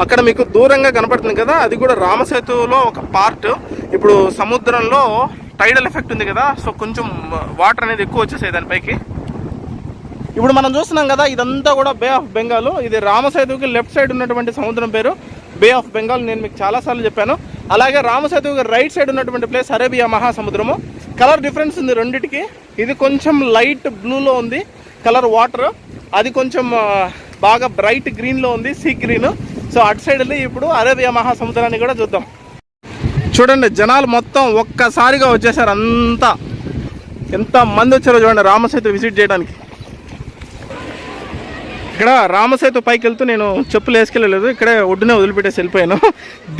అక్కడ మీకు దూరంగా కనపడుతుంది కదా, అది కూడా రామసేతులో ఒక పార్ట్. ఇప్పుడు సముద్రంలో టైడల్ ఎఫెక్ట్ ఉంది కదా, సో కొంచెం వాటర్ అనేది ఎక్కువ వచ్చేసాయి దానిపైకి. ఇప్పుడు మనం చూస్తున్నాం కదా, ఇదంతా కూడా బే ఆఫ్ బెంగాల్. ఇది రామసేతుకి లెఫ్ట్ సైడ్ ఉన్నటువంటి సముద్రం పేరు బే ఆఫ్ బెంగాల్. నేను మీకు చాలాసార్లు చెప్పాను. అలాగే రామసేతుకి రైట్ సైడ్ ఉన్నటువంటి ప్లేస్ అరేబియా మహాసముద్రము. కలర్ డిఫరెన్స్ ఉంది రెండిటికి. ఇది కొంచెం లైట్ బ్లూలో ఉంది కలర్ వాటర్, అది కొంచెం బాగా బ్రైట్ గ్రీన్లో ఉంది, సీ గ్రీన్. సో అటు సైడ్ వెళ్ళి ఇప్పుడు అరేబియా మహాసముద్రాన్ని కూడా చూద్దాం. చూడండి, జనాలు మొత్తం ఒక్కసారిగా వచ్చేసారు. అంతా ఎంత మంది వచ్చారో చూడండి రామసేతు విజిట్ చేయడానికి. ఇక్కడ రామసేతు పైకి వెళ్తూ నేను చెప్పులు వేసుకెళ్ళలేదు, ఇక్కడే ఒడ్డునే వదిలిపెట్టేసి వెళ్ళిపోయాను.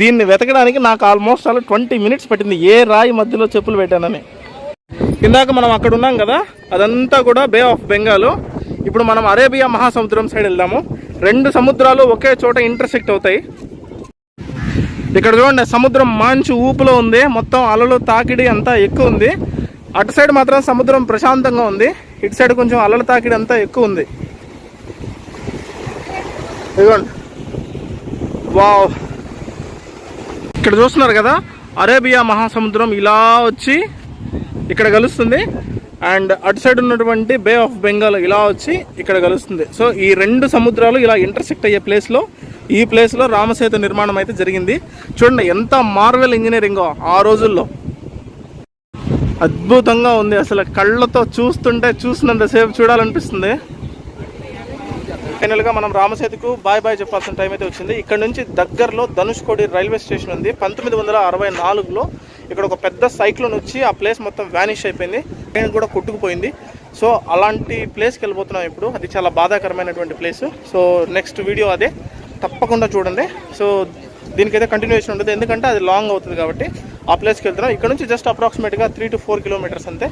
దీన్ని వెతకడానికి నాకు ఆల్మోస్ట్ 20 minutes పట్టింది, ఏ రాయి మధ్యలో చెప్పులు పెట్టానని. ఇందాక మనం అక్కడ ఉన్నాం కదా, అదంతా కూడా బే ఆఫ్ బెంగాల్. ఇప్పుడు మనం అరేబియా మహాసముద్రం సైడ్ వెళ్దాము. రెండు సముద్రాలు ఒకే చోట ఇంటర్సెక్ట్ అవుతాయి. ఇక్కడ చూడండి, సముద్రం మంచి ఊపులో ఉంది, మొత్తం అలలు తాకిడి అంతా ఎక్కువ ఉంది. అటు సైడ్ మాత్రం సముద్రం ప్రశాంతంగా ఉంది, ఇటు సైడ్ కొంచెం అలల తాకిడి అంతా ఎక్కువ ఉంది. ఇదిగోండి, వావ్. ఇక్కడ చూస్తున్నారు కదా, అరేబియా మహాసముద్రం ఇలా వచ్చి ఇక్కడ కలుస్తుంది, అండ్ అటు సైడ్ ఉన్నటువంటి బే ఆఫ్ బెంగాల్ ఇలా వచ్చి ఇక్కడ కలుస్తుంది. సో ఈ రెండు సముద్రాలు ఇలా ఇంటర్సెక్ట్ అయ్యే ఈ ప్లేస్లో రామసేతు నిర్మాణం అయితే జరిగింది. చూడండి ఎంత మార్వెల్ ఇంజనీరింగో ఆ రోజుల్లో, అద్భుతంగా ఉంది. అసలు కళ్ళతో చూస్తున్నంతసేపు చూడాలనిపిస్తుంది. ఫైనల్గా మనం రామసేతుకు బాయ్ చెప్పాల్సిన టైం అయితే వచ్చింది. ఇక్కడ నుంచి దగ్గరలో ధనుష్కోడి రైల్వే స్టేషన్ ఉంది. 1964లో ఇక్కడ ఒక పెద్ద సైక్లోన్ వచ్చి ఆ ప్లేస్ మొత్తం వ్యానిష్ అయిపోయింది, ట్రైన్ కూడా కొట్టుకుపోయింది. సో అలాంటి ప్లేస్కి వెళ్ళిపోతున్నాం ఇప్పుడు. అది చాలా బాధాకరమైనటువంటి ప్లేస్. సో నెక్స్ట్ వీడియో అదే, తప్పకుండా చూడండి. సో దీనికైతే కంటిన్యూషన్ ఉంటుంది, ఎందుకంటే అది లాంగ్ అవుతుంది కాబట్టి ఆ ప్లేస్కి వెళ్తున్నాం. ఇక్కడ నుంచి జస్ట్ అప్రాక్సిమేట్గా 3 to 4 kilometers అంతే.